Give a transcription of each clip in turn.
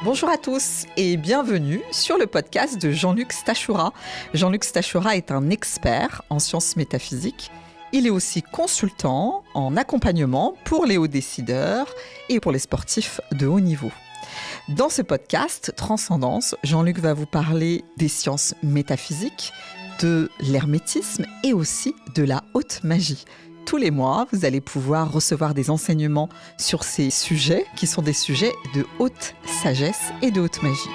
Bonjour à tous et bienvenue sur le podcast de Jean-Luc Stachura. Jean-Luc Stachura est un expert en sciences métaphysiques. Il est aussi consultant en accompagnement pour les hauts décideurs et pour les sportifs de haut niveau. Dans ce podcast Transcendance, Jean-Luc va vous parler des sciences métaphysiques, de l'hermétisme et aussi de la haute magie. Tous les mois, vous allez pouvoir recevoir des enseignements sur ces sujets qui sont des sujets de haute sagesse et de haute magie.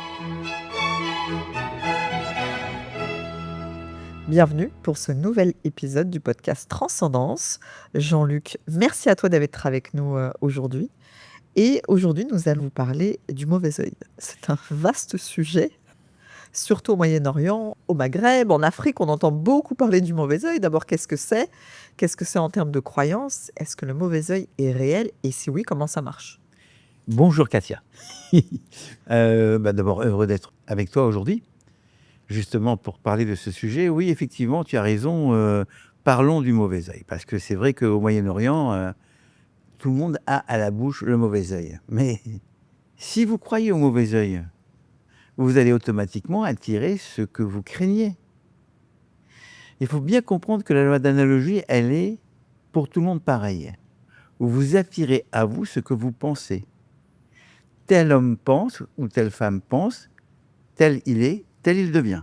Bienvenue pour ce nouvel épisode du podcast Transcendance. Jean-Luc, merci à toi d'être avec nous aujourd'hui. Et aujourd'hui, nous allons vous parler du mauvais œil. C'est un vaste sujet, surtout au Moyen-Orient, au Maghreb, en Afrique. On entend beaucoup parler du mauvais œil. D'abord, qu'est-ce que c'est ? Qu'est-ce que c'est en termes de croyance ? Est-ce que le mauvais œil est réel ? Et si oui, comment ça marche ? Bonjour Katia. D'abord, heureux d'être avec toi aujourd'hui, justement pour parler de ce sujet. Oui, effectivement, tu as raison. Parlons du mauvais œil, parce que c'est vrai qu'au Moyen-Orient, tout le monde a à la bouche le mauvais œil. Mais si vous croyez au mauvais œil, vous allez automatiquement attirer ce que vous craignez. Il faut bien comprendre que la loi d'analogie, elle est pour tout le monde pareille. Vous attirez à vous ce que vous pensez. Tel homme pense ou telle femme pense, tel il est, tel il devient.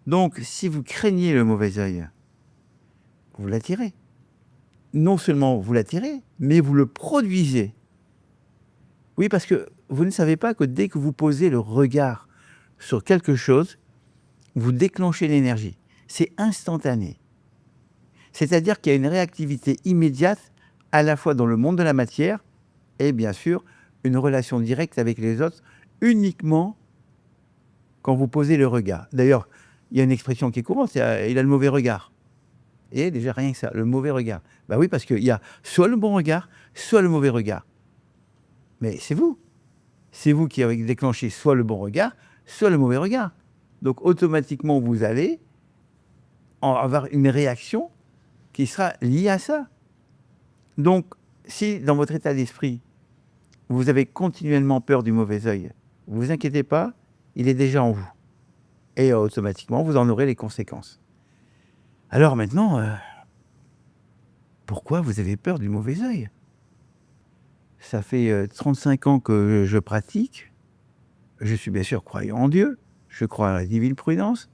Donc, si vous craignez le mauvais œil, vous l'attirez. Non seulement vous l'attirez, mais vous le produisez. Oui, parce que vous ne savez pas que dès que vous posez le regard sur quelque chose, vous déclenchez l'énergie. C'est instantané. C'est-à-dire qu'il y a une réactivité immédiate, à la fois dans le monde de la matière et bien sûr, une relation directe avec les autres, uniquement quand vous posez le regard. D'ailleurs, il y a une expression qui est courante, c'est « il a le mauvais regard ». Et déjà, rien que ça, le mauvais regard. Ben oui, parce qu'il y a soit le bon regard, soit le mauvais regard. Mais c'est vous. C'est vous qui avez déclenché soit le bon regard, soit le mauvais regard. Donc, automatiquement, vous allez avoir une réaction qui sera liée à ça. Donc, si dans votre état d'esprit, vous avez continuellement peur du mauvais œil, ne vous inquiétez pas, il est déjà en vous. Et automatiquement, vous en aurez les conséquences. Alors maintenant, pourquoi vous avez peur du mauvais œil ? Ça fait 35 ans que je pratique. Je suis bien sûr croyant en Dieu. Je crois à la divine prudence.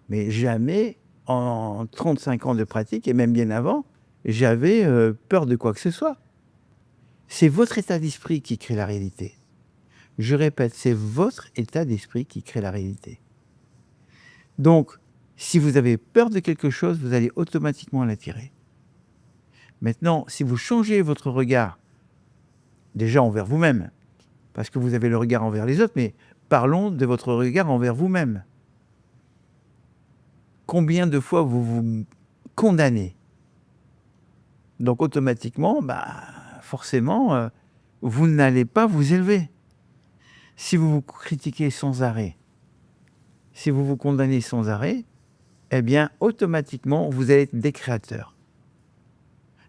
Mais jamais, en 35 ans de pratique, et même bien avant, j'avais peur de quoi que ce soit. C'est votre état d'esprit qui crée la réalité. Je répète, c'est votre état d'esprit qui crée la réalité. Donc, si vous avez peur de quelque chose, vous allez automatiquement l'attirer. Maintenant, si vous changez votre regard, déjà envers vous-même, parce que vous avez le regard envers les autres, mais parlons de votre regard envers vous-même. Combien de fois vous vous condamnez ? Donc, automatiquement, forcément, vous n'allez pas vous élever. Si vous vous critiquez sans arrêt, si vous vous condamnez sans arrêt, eh bien, automatiquement, vous allez être des créateurs.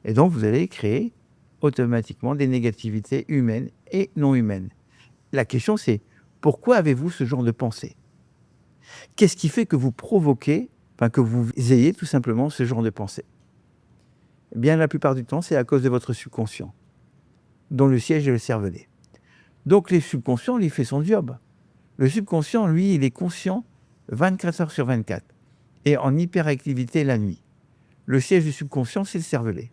Et donc, vous allez créer automatiquement des négativités humaines et non humaines. La question, c'est pourquoi avez-vous ce genre de pensée ? Qu'est-ce qui fait que vous provoquez, que vous ayez tout simplement ce genre de pensée ? Eh bien, la plupart du temps, c'est à cause de votre subconscient, dont le siège est le cervelet. Donc, les subconscients, il fait son job. Le subconscient, lui, il est conscient 24 heures sur 24 et en hyperactivité la nuit. Le siège du subconscient, c'est le cervelet.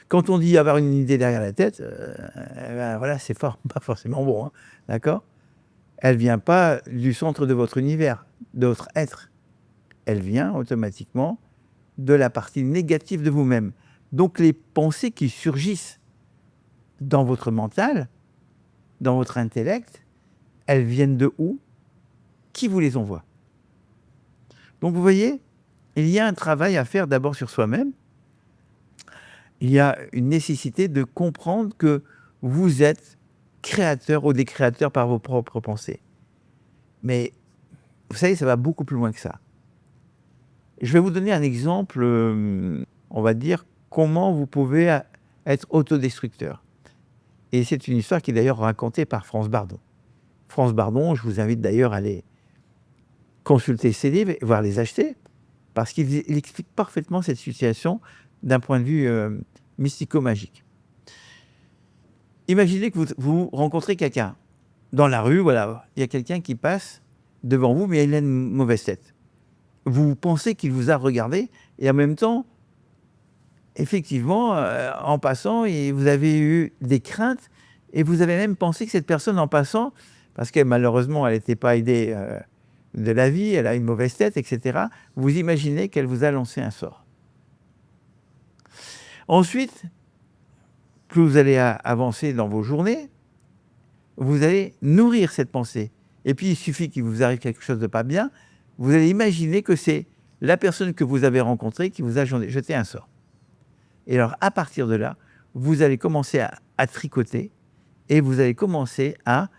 Quand on dit avoir une idée derrière la tête, voilà, c'est pas forcément bon, hein, d'accord ? Elle vient pas du centre de votre univers, de votre être. Elle vient automatiquement de la partie négative de vous-même. Donc les pensées qui surgissent dans votre mental, dans votre intellect, elles viennent de où ? Qui vous les envoie ? Donc vous voyez, il y a un travail à faire d'abord sur soi-même. Il y a une nécessité de comprendre que vous êtes créateur ou des créateurs par vos propres pensées. Mais vous savez, ça va beaucoup plus loin que ça. Je vais vous donner un exemple, on va dire, comment vous pouvez être autodestructeur. Et c'est une histoire qui est d'ailleurs racontée par France Bardon. France Bardon, je vous invite d'ailleurs à aller consulter ses livres et voire les acheter, parce qu'il explique parfaitement cette situation d'un point de vue mystico-magique. Imaginez que vous rencontrez quelqu'un dans la rue, voilà, il y a quelqu'un qui passe devant vous, mais il a une mauvaise tête. Vous pensez qu'il vous a regardé, et en même temps, effectivement, en passant, et vous avez eu des craintes, et vous avez même pensé que cette personne, en passant, parce que malheureusement, elle n'était pas aidée de la vie, elle a une mauvaise tête, etc., vous imaginez qu'elle vous a lancé un sort. Ensuite, plus vous allez avancer dans vos journées, vous allez nourrir cette pensée. Et puis, il suffit qu'il vous arrive quelque chose de pas bien, vous allez imaginer que c'est la personne que vous avez rencontrée qui vous a jeté un sort. Et alors, à partir de là, vous allez commencer à tricoter et vous allez commencer à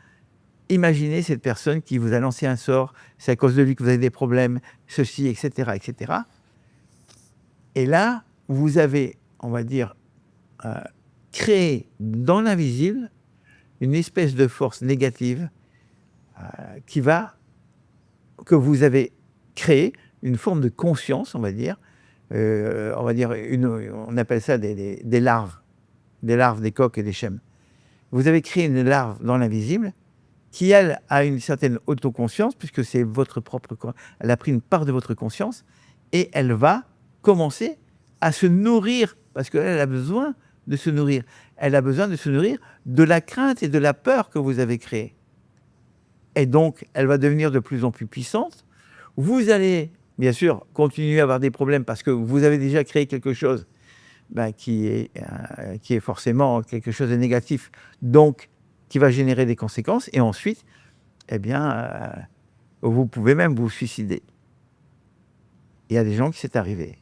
imaginer cette personne qui vous a lancé un sort, c'est à cause de lui que vous avez des problèmes, ceci, etc., etc. Et là, vous avez, on va dire, créé dans l'invisible une espèce de force négative que vous avez créé, une forme de conscience, on va dire, on appelle ça des larves, des coques et des chèmes. Vous avez créé une larve dans l'invisible qui, elle, a une certaine autoconscience, puisque c'est votre propre... Elle a pris une part de votre conscience, et elle va commencer à se nourrir, parce qu'elle a besoin de se nourrir. Elle a besoin de se nourrir de la crainte et de la peur que vous avez créée. Et donc, elle va devenir de plus en plus puissante. Vous allez, bien sûr, continuer à avoir des problèmes, parce que vous avez déjà créé quelque chose qui est forcément quelque chose de négatif, donc qui va générer des conséquences, et ensuite, vous pouvez même vous suicider. Il y a des gens qui c'est arrivé,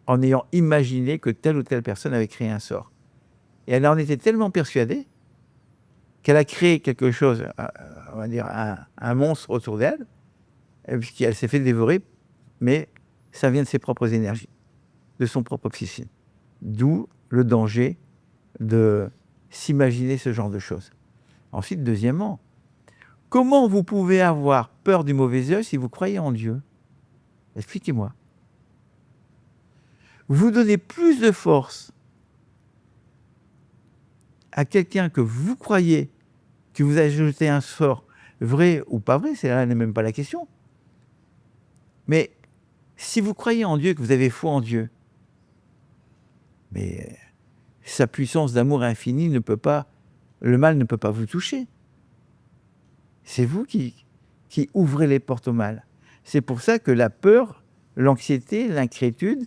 en ayant imaginé que telle ou telle personne avait créé un sort. Et elle en était tellement persuadée qu'elle a créé quelque chose, on va dire un monstre autour d'elle, puisqu'elle s'est fait dévorer, mais ça vient de ses propres énergies, de son propre psychisme. D'où le danger de s'imaginer ce genre de choses. Ensuite, deuxièmement, comment vous pouvez avoir peur du mauvais œil si vous croyez en Dieu? Expliquez-moi. Vous donnez plus de force à quelqu'un que vous croyez qui vous a jeté un sort, vrai ou pas vrai, là n'est même pas la question. Mais si vous croyez en Dieu, que vous avez foi en Dieu, mais sa puissance d'amour infini le mal ne peut pas vous toucher. C'est vous qui ouvrez les portes au mal. C'est pour ça que la peur, l'anxiété, l'inquiétude,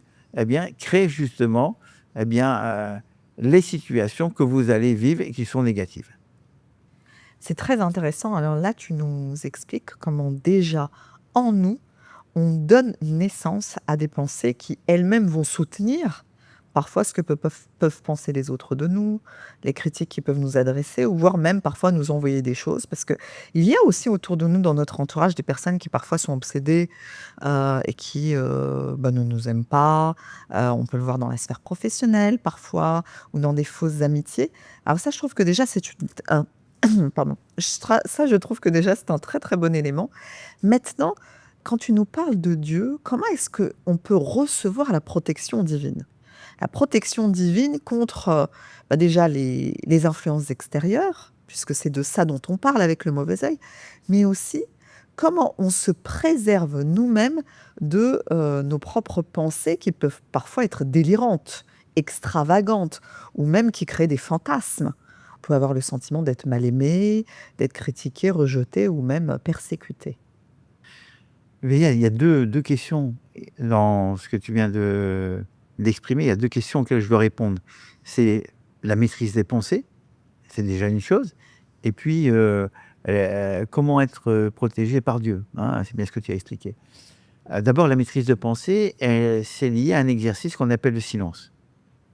créent justement, les situations que vous allez vivre et qui sont négatives. C'est très intéressant. Alors là, tu nous expliques comment déjà, en nous, on donne naissance à des pensées qui elles-mêmes vont soutenir parfois ce que peuvent penser les autres de nous, les critiques qu'ils peuvent nous adresser, ou voire même parfois nous envoyer des choses. Parce qu'il y a aussi autour de nous, dans notre entourage, des personnes qui parfois sont obsédées et qui ne nous aiment pas. On peut le voir dans la sphère professionnelle parfois, ou dans des fausses amitiés. Alors ça, je trouve que déjà, pardon. Ça, je trouve que déjà, c'est un très très bon élément. Maintenant, quand tu nous parles de Dieu, comment est-ce qu'on peut recevoir la protection divine? La protection divine contre déjà les influences extérieures, puisque c'est de ça dont on parle avec le mauvais œil, mais aussi comment on se préserve nous-mêmes de nos propres pensées qui peuvent parfois être délirantes, extravagantes, ou même qui créent des fantasmes. On peut avoir le sentiment d'être mal aimé, d'être critiqué, rejeté ou même persécuté. Mais il y a deux questions dans ce que tu viens d'exprimer. Il y a deux questions auxquelles je veux répondre. C'est la maîtrise des pensées, c'est déjà une chose. Et puis, comment être protégé par Dieu, hein, c'est bien ce que tu as expliqué. D'abord, la maîtrise de pensée, c'est lié à un exercice qu'on appelle le silence.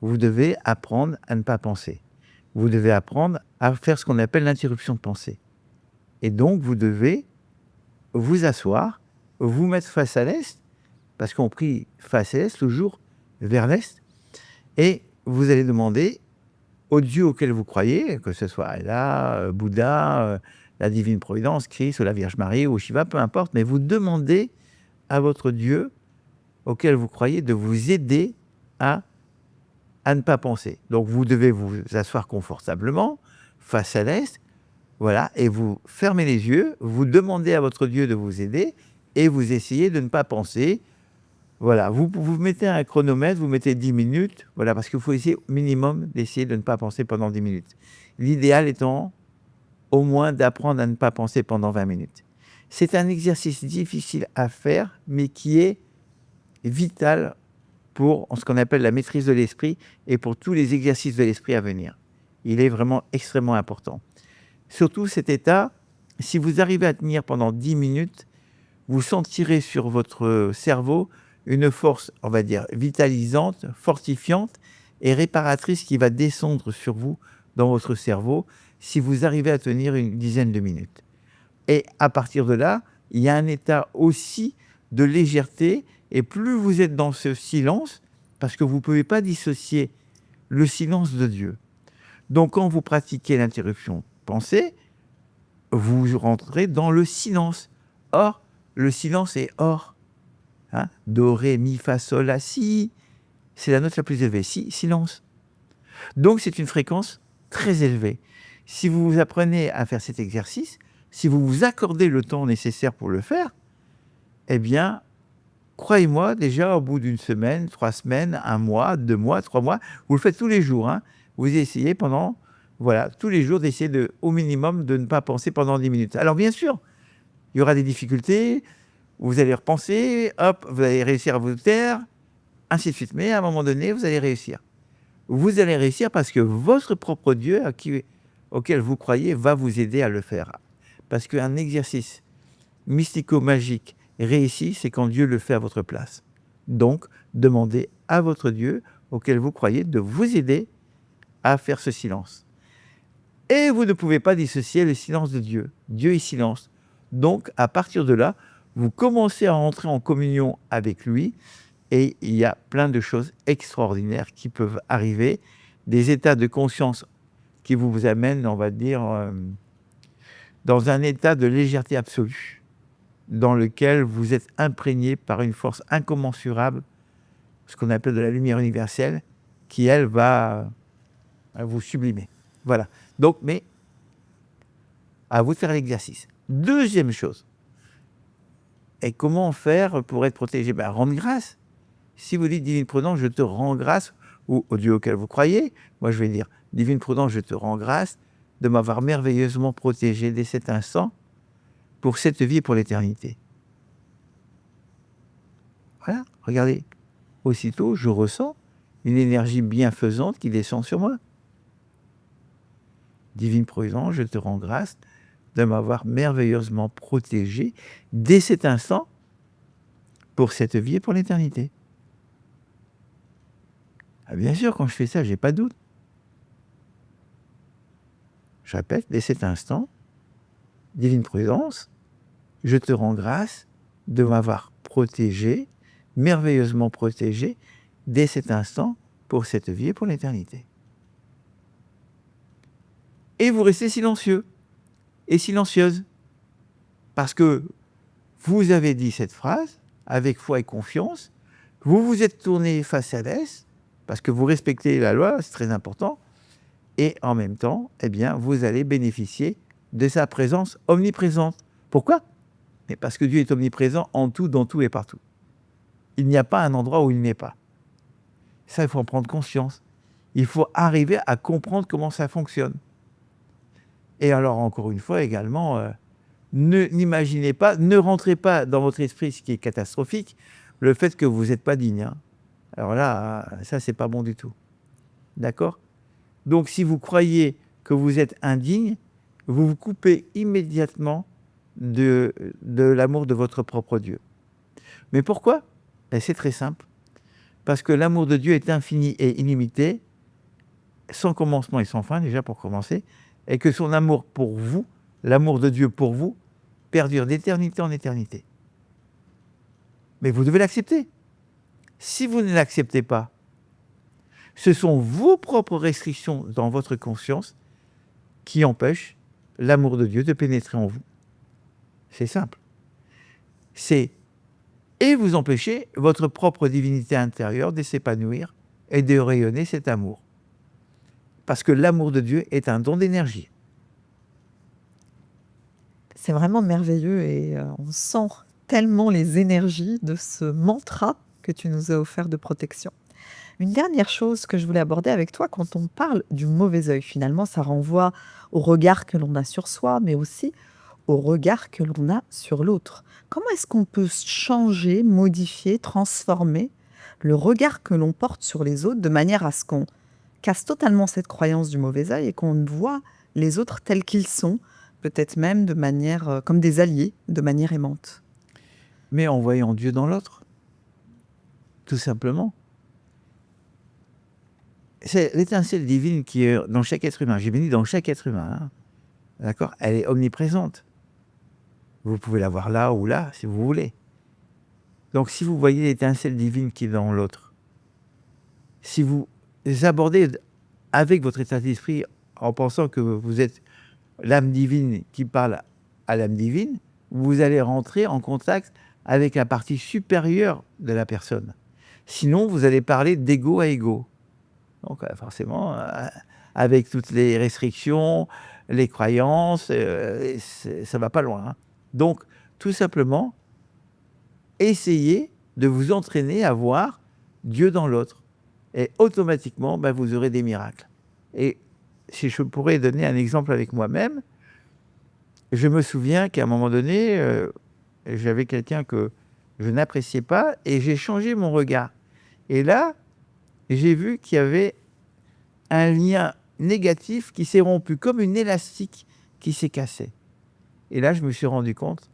Vous devez apprendre à ne pas penser. Vous devez apprendre à faire ce qu'on appelle l'interruption de pensée. Et donc, vous devez vous asseoir, vous mettre face à l'est, parce qu'on prie face à l'est, toujours vers l'est, et vous allez demander au Dieu auquel vous croyez, que ce soit Allah, Bouddha, la divine providence, Christ ou la Vierge Marie ou Shiva, peu importe, mais vous demandez à votre Dieu auquel vous croyez de vous aider à ne pas penser. Donc vous devez vous asseoir confortablement face à l'Est, voilà, et vous fermez les yeux, vous demandez à votre Dieu de vous aider et vous essayez de ne pas penser. Voilà, vous mettez un chronomètre, vous mettez 10 minutes, voilà, parce qu'il faut essayer au minimum d'essayer de ne pas penser pendant 10 minutes. L'idéal étant au moins d'apprendre à ne pas penser pendant 20 minutes. C'est un exercice difficile à faire, mais qui est vital pour ce qu'on appelle la maîtrise de l'esprit et pour tous les exercices de l'esprit à venir. Il est vraiment extrêmement important. Surtout cet état, si vous arrivez à tenir pendant 10 minutes, vous sentirez sur votre cerveau une force, on va dire, vitalisante, fortifiante et réparatrice qui va descendre sur vous dans votre cerveau si vous arrivez à tenir une dizaine de minutes. Et à partir de là, il y a un état aussi de légèreté, et plus vous êtes dans ce silence, parce que vous ne pouvez pas dissocier le silence de Dieu. Donc quand vous pratiquez l'interruption pensée, vous rentrez dans le silence. Or, le silence est or. Hein? Do, ré, mi, fa, sol, la, si. C'est la note la plus élevée. Si, silence. Donc c'est une fréquence très élevée. Si vous apprenez à faire cet exercice, si vous vous accordez le temps nécessaire pour le faire, eh bien, croyez-moi, déjà au bout d'une semaine, 3 semaines, 1 mois, 2 mois, 3 mois, vous le faites tous les jours. Hein, vous essayez pendant, voilà, tous les jours d'essayer au minimum de ne pas penser pendant 10 minutes. Alors bien sûr, il y aura des difficultés, vous allez repenser, hop, vous allez réussir à vous taire, ainsi de suite. Mais à un moment donné, vous allez réussir. Vous allez réussir parce que votre propre Dieu, auquel vous croyez, va vous aider à le faire. Parce qu'un exercice mystico-magique réussi, c'est quand Dieu le fait à votre place. Donc, demandez à votre Dieu, auquel vous croyez, de vous aider à faire ce silence. Et vous ne pouvez pas dissocier le silence de Dieu. Dieu est silence. Donc, à partir de là, vous commencez à entrer en communion avec lui, et il y a plein de choses extraordinaires qui peuvent arriver, des états de conscience qui vous amènent, on va dire, dans un état de légèreté absolue, dans lequel vous êtes imprégné par une force incommensurable, ce qu'on appelle de la lumière universelle, qui, elle, va vous sublimer. Voilà. Donc, mais, à vous de faire l'exercice. Deuxième chose, et comment faire pour être protégé? Rendre grâce. Si vous dites, Divine Prudence, je te rends grâce, ou au Dieu auquel vous croyez, moi je vais dire, Divine Prudence, je te rends grâce de m'avoir merveilleusement protégé dès cet instant pour cette vie et pour l'éternité. Voilà, regardez. Aussitôt, je ressens une énergie bienfaisante qui descend sur moi. Divine Prudence, je te rends grâce de m'avoir merveilleusement protégé dès cet instant pour cette vie et pour l'éternité. Ah, bien sûr, quand je fais ça, j'ai pas de doute. Je répète, dès cet instant, Divine Prudence, je te rends grâce de m'avoir protégé, merveilleusement protégé, dès cet instant, pour cette vie et pour l'éternité. Et vous restez silencieux et silencieuse, parce que vous avez dit cette phrase avec foi et confiance, vous vous êtes tourné face à l'Est, parce que vous respectez la loi, c'est très important, et en même temps, eh bien, vous allez bénéficier de sa présence omniprésente. Pourquoi? Mais parce que Dieu est omniprésent en tout, dans tout et partout. Il n'y a pas un endroit où il n'est pas. Ça, il faut en prendre conscience. Il faut arriver à comprendre comment ça fonctionne. Et alors, encore une fois, également, n'imaginez pas, ne rentrez pas dans votre esprit ce qui est catastrophique, le fait que vous n'êtes pas digne. Hein. Alors là, ça, c'est pas bon du tout. D'accord? Donc, si vous croyez que vous êtes indigne, vous vous coupez immédiatement de l'amour de votre propre Dieu. Mais pourquoi? C'est très simple. Parce que l'amour de Dieu est infini et illimité, sans commencement et sans fin, déjà pour commencer, et que son amour pour vous, l'amour de Dieu pour vous, perdure d'éternité en éternité. Mais vous devez l'accepter. Si vous ne l'acceptez pas, Ce sont vos propres restrictions dans votre conscience qui empêchent l'amour de Dieu de pénétrer en vous. C'est simple. Et vous empêchez votre propre divinité intérieure de s'épanouir et de rayonner cet amour. Parce que l'amour de Dieu est un don d'énergie. C'est vraiment merveilleux et on sent tellement les énergies de ce mantra que tu nous as offert de protection. Une dernière chose que je voulais aborder avec toi, quand on parle du mauvais œil, finalement, ça renvoie au regard que l'on a sur soi, mais aussi au regard que l'on a sur l'autre. Comment est-ce qu'on peut changer, modifier, transformer le regard que l'on porte sur les autres de manière à ce qu'on casse totalement cette croyance du mauvais œil et qu'on voit les autres tels qu'ils sont, peut-être même de manière comme des alliés, de manière aimante. Mais en voyant Dieu dans l'autre, tout simplement. C'est l'étincelle divine qui est dans chaque être humain. J'ai bien dit dans chaque être humain. Hein. D'accord ? Elle est omniprésente. Vous pouvez la voir là ou là, si vous voulez. Donc, si vous voyez l'étincelle divine qui est dans l'autre, si vous abordez avec votre état d'esprit en pensant que vous êtes l'âme divine qui parle à l'âme divine, vous allez rentrer en contact avec la partie supérieure de la personne. Sinon, vous allez parler d'ego à ego. Donc, forcément, avec toutes les restrictions, les croyances, ça ne va pas loin. Hein. Donc, tout simplement, essayez de vous entraîner à voir Dieu dans l'autre. Et automatiquement, vous aurez des miracles. Et si je pourrais donner un exemple avec moi-même, je me souviens qu'à un moment donné, j'avais quelqu'un que je n'appréciais pas et j'ai changé mon regard. Et là, j'ai vu qu'il y avait un lien négatif qui s'est rompu, comme une élastique qui s'est cassée. Et là, je me suis rendu compte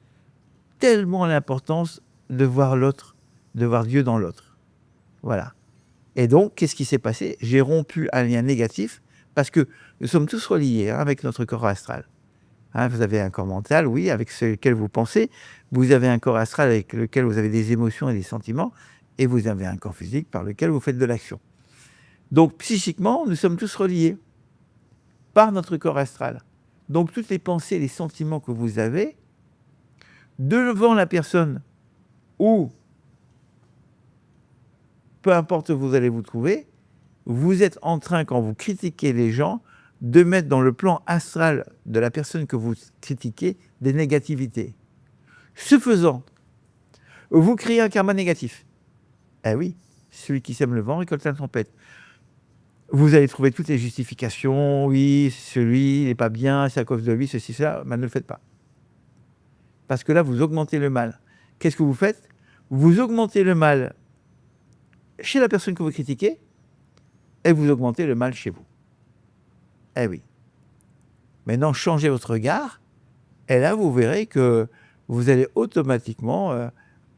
tellement l'importance de voir l'autre, de voir Dieu dans l'autre. Voilà. Et donc, qu'est-ce qui s'est passé ? J'ai rompu un lien négatif parce que nous sommes tous reliés avec notre corps astral. Vous avez un corps mental, oui, avec lequel vous pensez. Vous avez un corps astral avec lequel vous avez des émotions et des sentiments. Et vous avez un corps physique par lequel vous faites de l'action. Donc, psychiquement, nous sommes tous reliés par notre corps astral. Donc, toutes les pensées, les sentiments que vous avez, devant la personne ou peu importe où vous allez vous trouver, vous êtes en train, quand vous critiquez les gens, de mettre dans le plan astral de la personne que vous critiquez des négativités. Ce faisant, vous créez un karma négatif. Eh oui, celui qui sème le vent récolte la tempête. Vous allez trouver toutes les justifications. Oui, celui n'est pas bien, c'est à cause de lui, ceci, cela. Mais ne le faites pas. Parce que là, vous augmentez le mal. Qu'est-ce que vous faites ? Vous augmentez le mal chez la personne que vous critiquez et vous augmentez le mal chez vous. Eh oui. Maintenant, changez votre regard et là, vous verrez que vous allez automatiquement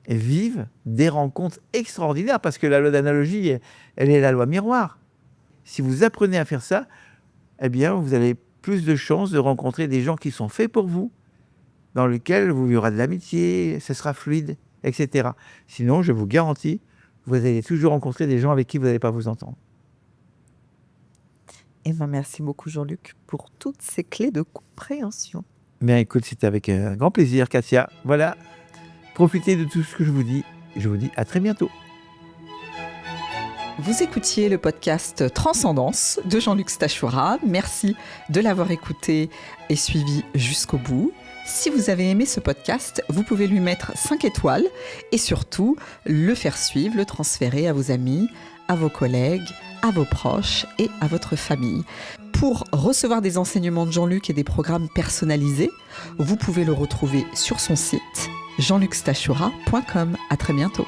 vivre des rencontres extraordinaires parce que la loi d'analogie, elle est la loi miroir. Si vous apprenez à faire ça, eh bien, vous avez plus de chances de rencontrer des gens qui sont faits pour vous, dans lesquels il y aura de l'amitié, ce sera fluide, etc. Sinon, je vous garantis, vous allez toujours rencontrer des gens avec qui vous n'allez pas vous entendre. Eh bien, merci beaucoup, Jean-Luc, pour toutes ces clés de compréhension. Mais écoute, c'était avec un grand plaisir, Katia. Voilà, profitez de tout ce que je vous dis. Je vous dis à très bientôt. Vous écoutiez le podcast Transcendance de Jean-Luc Stachura. Merci de l'avoir écouté et suivi jusqu'au bout. Si vous avez aimé ce podcast, vous pouvez lui mettre 5 étoiles et surtout le faire suivre, le transférer à vos amis, à vos collègues, à vos proches et à votre famille. Pour recevoir des enseignements de Jean-Luc et des programmes personnalisés, vous pouvez le retrouver sur son site jeanlucstachura.com. À très bientôt.